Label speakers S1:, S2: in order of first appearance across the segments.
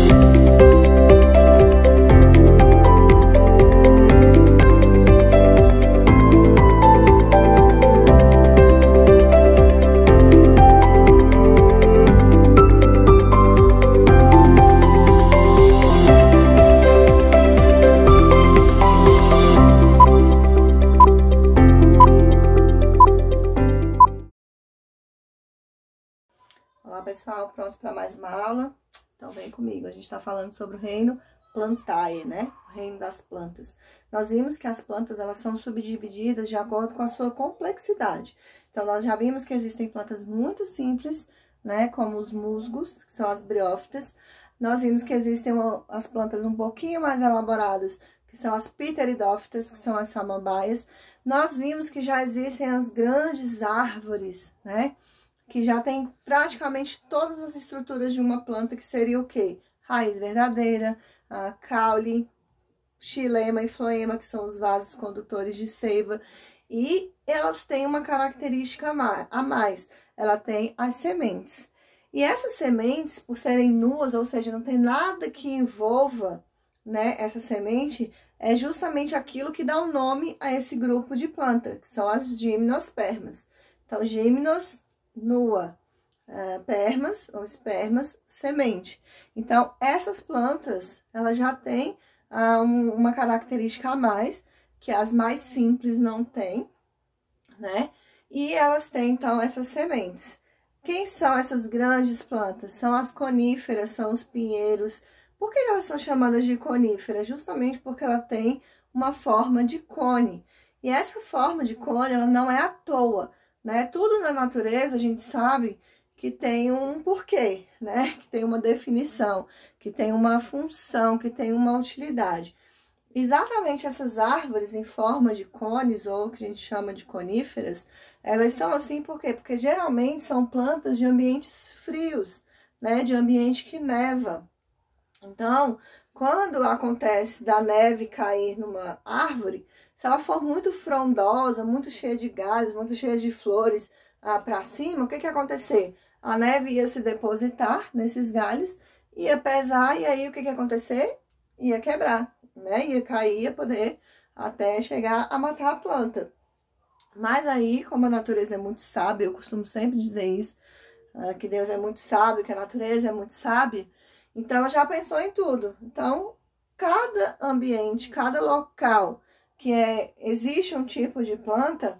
S1: Olá pessoal, prontos para mais uma aula? Então vem comigo, a gente está falando sobre o reino Plantae, né? O reino das plantas. Nós vimos que as plantas, elas são subdivididas de acordo com a sua complexidade. Então nós já vimos que existem plantas muito simples, né? Como os musgos, que são as briófitas. Nós vimos que existem as plantas um pouquinho mais elaboradas, que são as pteridófitas, que são as samambaias. Nós vimos que já existem as grandes árvores, né? Que já tem praticamente todas as estruturas de uma planta, que seria o quê? Raiz verdadeira, caule, xilema e floema, que são os vasos condutores de seiva. E elas têm uma característica a mais, ela tem as sementes. E essas sementes, por serem nuas, ou seja, não tem nada que envolva, né, essa semente, é justamente aquilo que dá o nome a esse grupo de planta, que são as gimnospermas. Então, gimnos, nua, permas ou espermas, semente. Então, essas plantas, elas já têm uma característica a mais, que as mais simples não têm, né? E elas têm, então, essas sementes. Quem são essas grandes plantas? São as coníferas, são os pinheiros. Por que elas são chamadas de coníferas? Justamente porque ela tem uma forma de cone. E essa forma de cone, ela não é à toa, né? Tudo na natureza a gente sabe que tem um porquê, né? Que tem uma definição, que tem uma função, que tem uma utilidade. Exatamente essas árvores em forma de cones, ou que a gente chama de coníferas, elas são assim por quê? Porque geralmente são plantas de ambientes frios, né? De ambiente que neva. Então, quando acontece da neve cair numa árvore, se ela for muito frondosa, muito cheia de galhos, muito cheia de flores para cima, o que ia acontecer? A neve ia se depositar nesses galhos, ia pesar, e aí o que ia acontecer? Ia quebrar, né? Ia cair, ia poder até chegar a matar a planta. Mas aí, como a natureza é muito sábia, eu costumo sempre dizer isso, que Deus é muito sábio, que a natureza é muito sábia, então ela já pensou em tudo. Então, cada ambiente, cada local que existe um tipo de planta,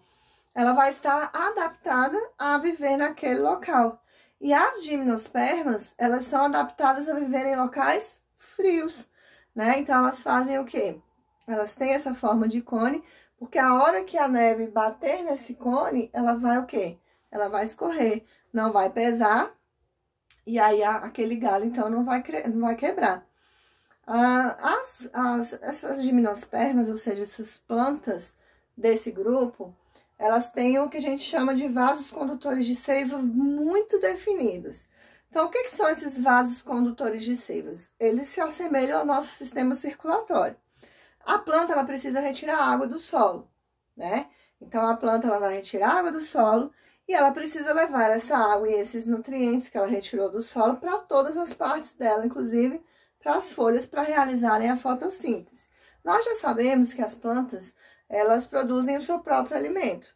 S1: ela vai estar adaptada a viver naquele local. E as gimnospermas, elas são adaptadas a viver em locais frios, né? Então, elas fazem o quê? Elas têm essa forma de cone, porque a hora que a neve bater nesse cone, ela vai o quê? Ela vai escorrer, não vai pesar, e aí aquele galho, então, não vai quebrar. Essas gimnospermas, ou seja, essas plantas desse grupo, elas têm o que a gente chama de vasos condutores de seiva muito definidos. Então, o que são esses vasos condutores de seivas? Eles se assemelham ao nosso sistema circulatório. A planta, ela precisa retirar água do solo, né? Então, a planta, ela vai retirar água do solo e ela precisa levar essa água e esses nutrientes que ela retirou do solo para todas as partes dela, inclusive para as folhas, para realizarem a fotossíntese. Nós já sabemos que as plantas, elas produzem o seu próprio alimento.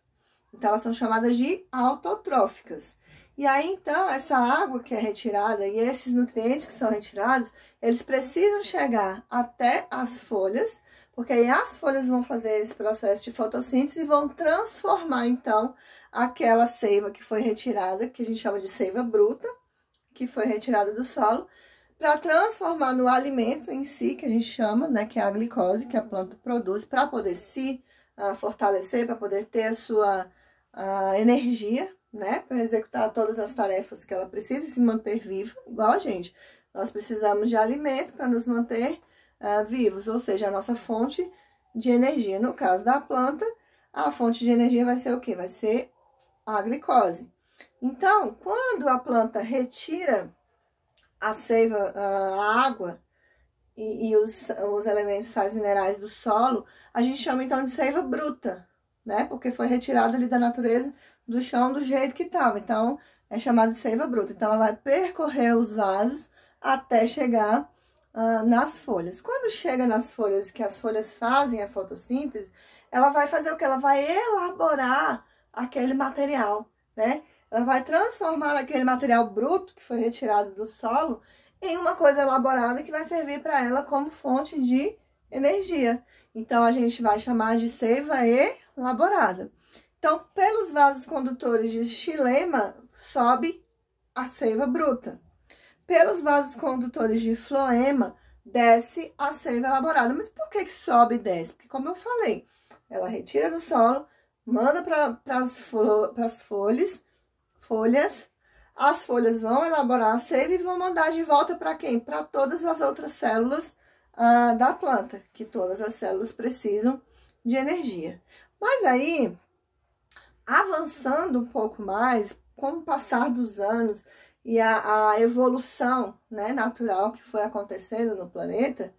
S1: Então, elas são chamadas de autotróficas. E aí, então, essa água que é retirada e esses nutrientes que são retirados, eles precisam chegar até as folhas, porque aí as folhas vão fazer esse processo de fotossíntese e vão transformar, então, aquela seiva que foi retirada, que a gente chama de seiva bruta, que foi retirada do solo, para transformar no alimento em si, que a gente chama, né, que é a glicose que a planta produz para poder se fortalecer, para poder ter a sua energia, né, para executar todas as tarefas que ela precisa e se manter viva, igual a gente. Nós precisamos de alimento para nos manter vivos, ou seja, a nossa fonte de energia. No caso da planta, a fonte de energia vai ser o quê? Vai ser a glicose. Então, quando a planta retira a seiva, a água e os elementos sais minerais do solo, a gente chama então de seiva bruta, né? Porque foi retirada ali da natureza, do chão, do jeito que estava. Então, é chamada de seiva bruta. Então, ela vai percorrer os vasos até chegar nas folhas. Quando chega nas folhas, que as folhas fazem a fotossíntese, ela vai fazer o que? Ela vai elaborar aquele material, né? Ela vai transformar aquele material bruto que foi retirado do solo em uma coisa elaborada que vai servir para ela como fonte de energia. Então, a gente vai chamar de seiva elaborada. Então, pelos vasos condutores de xilema, sobe a seiva bruta. Pelos vasos condutores de floema, desce a seiva elaborada. Mas por que sobe e desce? Porque, como eu falei, ela retira do solo, manda para as folhas, as folhas vão elaborar a seiva e vão mandar de volta para quem? Para todas as outras células da planta, que todas as células precisam de energia. Mas aí, avançando um pouco mais, com o passar dos anos e a evolução, né, natural que foi acontecendo no planeta,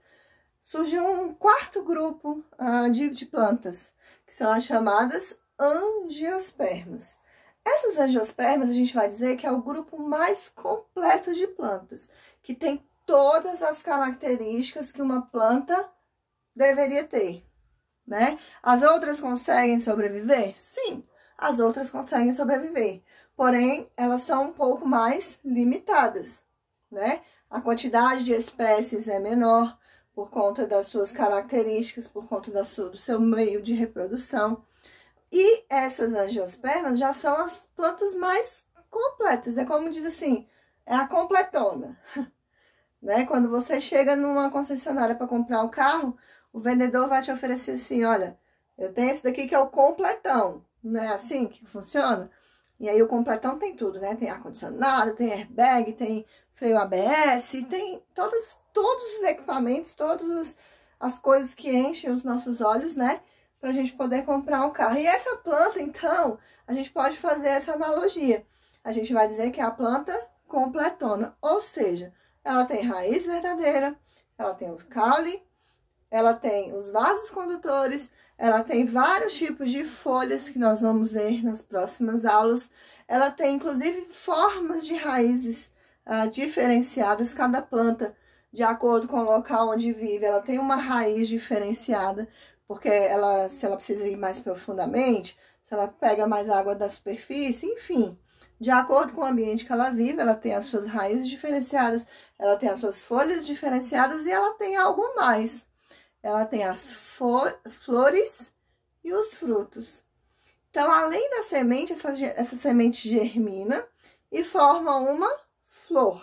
S1: surgiu um quarto grupo de plantas, que são as chamadas angiospermas. Essas angiospermas, a gente vai dizer que é o grupo mais completo de plantas, que tem todas as características que uma planta deveria ter, né? As outras conseguem sobreviver? Sim, as outras conseguem sobreviver, porém, elas são um pouco mais limitadas, né? A quantidade de espécies é menor por conta das suas características, por conta do seu meio de reprodução. E essas angiospermas já são as plantas mais completas, é como diz assim, é a completona, né? Quando você chega numa concessionária para comprar um carro, o vendedor vai te oferecer assim, olha, eu tenho esse daqui que é o completão, não é assim que funciona? E aí o completão tem tudo, né? Tem ar-condicionado, tem airbag, tem freio ABS, tem todos os equipamentos, todas as coisas que enchem os nossos olhos, né? Pra gente poder comprar um carro. E essa planta, então, a gente pode fazer essa analogia. A gente vai dizer que é a planta completona, ou seja, ela tem raiz verdadeira, ela tem os caule, ela tem os vasos condutores, ela tem vários tipos de folhas que nós vamos ver nas próximas aulas. Ela tem, inclusive, formas de raízes diferenciadas. Cada planta, de acordo com o local onde vive, ela tem uma raiz diferenciada, porque se ela precisa ir mais profundamente, se ela pega mais água da superfície, enfim. De acordo com o ambiente que ela vive, ela tem as suas raízes diferenciadas, ela tem as suas folhas diferenciadas e ela tem algo mais. Ela tem as flores e os frutos. Então, além da semente, essa semente germina e forma uma flor.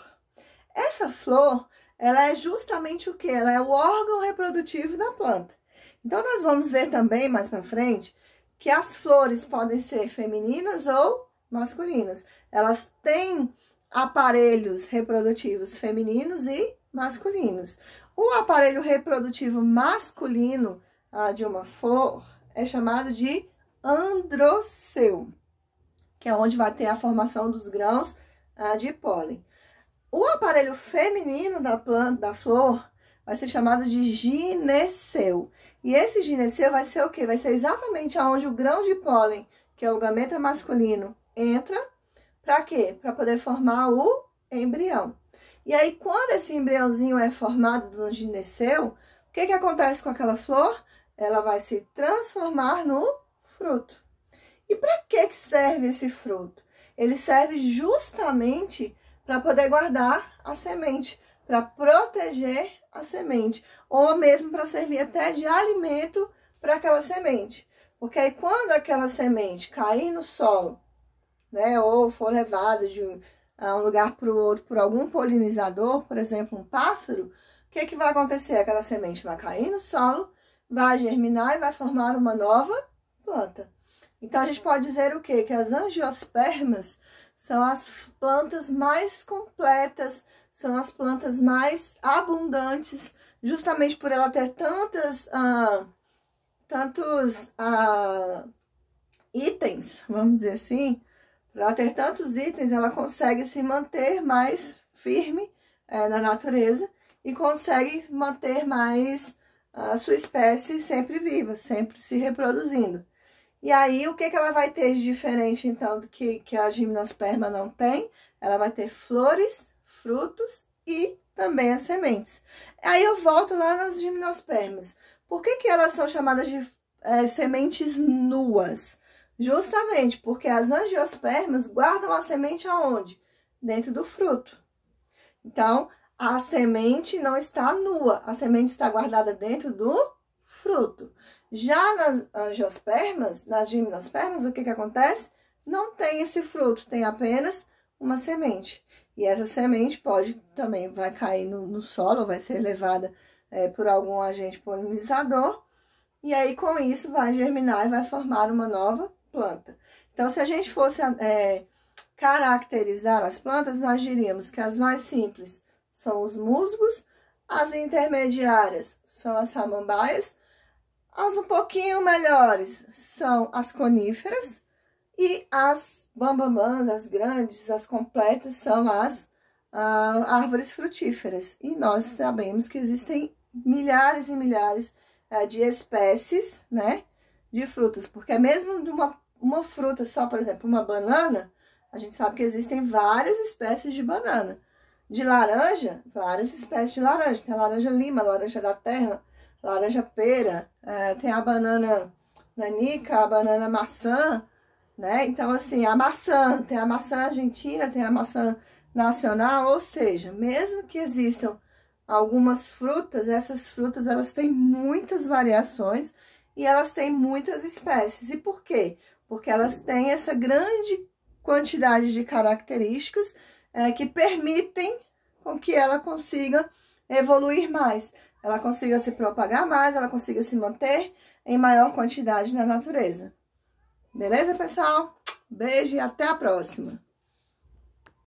S1: Essa flor, ela é justamente o quê? Ela é o órgão reprodutivo da planta. Então, nós vamos ver também, mais pra frente, que as flores podem ser femininas ou masculinas. Elas têm aparelhos reprodutivos femininos e masculinos. O aparelho reprodutivo masculino de uma flor é chamado de androceu, que é onde vai ter a formação dos grãos de pólen. O aparelho feminino da planta, da flor, vai ser chamado de gineceu. E esse gineceu vai ser o quê? Vai ser exatamente aonde o grão de pólen, que é o gameta masculino, entra. Para quê? Para poder formar o embrião. E aí, quando esse embriãozinho é formado no gineceu, o que acontece com aquela flor? Ela vai se transformar no fruto. E para que serve esse fruto? Ele serve justamente para poder guardar a semente, para proteger a semente, ou mesmo para servir até de alimento para aquela semente. Porque aí, quando aquela semente cair no solo, né, ou for levada de um lugar para o outro por algum polinizador, por exemplo, um pássaro, o que vai acontecer? Aquela semente vai cair no solo, vai germinar e vai formar uma nova planta. Então, a gente pode dizer o quê? Que as angiospermas são as plantas mais completas, são as plantas mais abundantes, justamente por ela ter tantos itens, vamos dizer assim. Por ela ter tantos itens, ela consegue se manter mais firme na natureza e consegue manter mais a sua espécie sempre viva, sempre se reproduzindo. E aí, o que ela vai ter de diferente, então, do que a gimnosperma não tem? Ela vai ter flores, frutos e também as sementes. Aí eu volto lá nas gimnospermas. Por que elas são chamadas de sementes nuas? Justamente porque as angiospermas guardam a semente aonde? Dentro do fruto. Então, a semente não está nua, a semente está guardada dentro do fruto. Já nas angiospermas, nas gimnospermas, o que acontece? Não tem esse fruto, tem apenas uma semente. E essa semente também vai cair no solo, vai ser levada por algum agente polinizador. E aí, com isso, vai germinar e vai formar uma nova planta. Então, se a gente fosse caracterizar as plantas, nós diríamos que as mais simples são os musgos, as intermediárias são as samambaias, as um pouquinho melhores são as coníferas e as bambambãs, as grandes, as completas, são as árvores frutíferas. E nós sabemos que existem milhares e milhares de espécies, né, de frutas, porque mesmo de uma fruta só, por exemplo, uma banana, a gente sabe que existem várias espécies de banana. De laranja, várias espécies de laranja. Tem a laranja lima, a laranja da terra, laranja pera, tem a banana nanica, a banana maçã, né? Então, assim, tem a maçã argentina, tem a maçã nacional, ou seja, mesmo que existam algumas frutas, essas frutas, elas têm muitas variações e elas têm muitas espécies. E por quê? Porque elas têm essa grande quantidade de características que permitem com que ela consiga evoluir mais, ela consiga se propagar mais, ela consiga se manter em maior quantidade na natureza. Beleza, pessoal? Beijo e até a próxima!